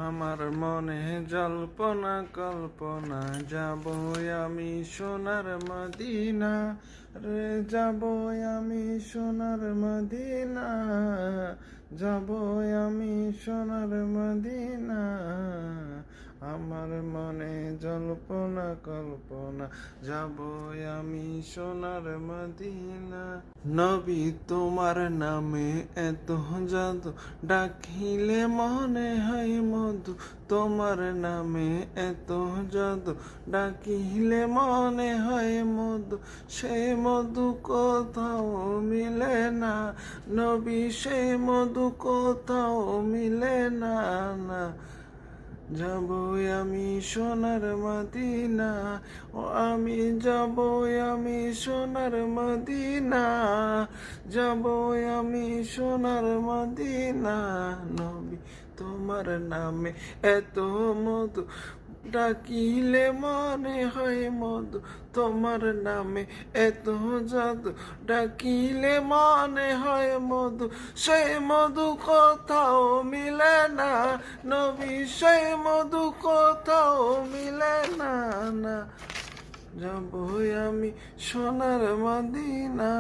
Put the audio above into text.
আমার মনে জল্পনা কল্পনা যাব আমি সোনার মদিনা রে, যাব আমি সোনার মদিনা, যাব আমি সোনার মদিনা। আমার মনে জল্পনা কল্পনা যাব আমি সোনার মদিনা। নবী তোমার নামে এত জাদু, ডাকিলে মনে হয় মধু। তোমার নামে এত জাদু, ডাকিলে মনে হয় মধু। সেই মধু কোথাও মিলে না নবী, সেই মধু কোথাও মিলে না। যাব আমি সোনার মদিনা, ও আমি যাব আমি সোনার মদিনা, যাব আমি সোনার মদিনা। নবী তোমার নামে এত মধু, ডাকিলে মনে হয় মধু। তোমার নামে এত জাদু, ডাকিলে মনে হয় মধু। সেই মধু কোথাও মিলে না নবী, সেই মধু কোথাও মিলে না। যাব আমি সোনার মদিনা।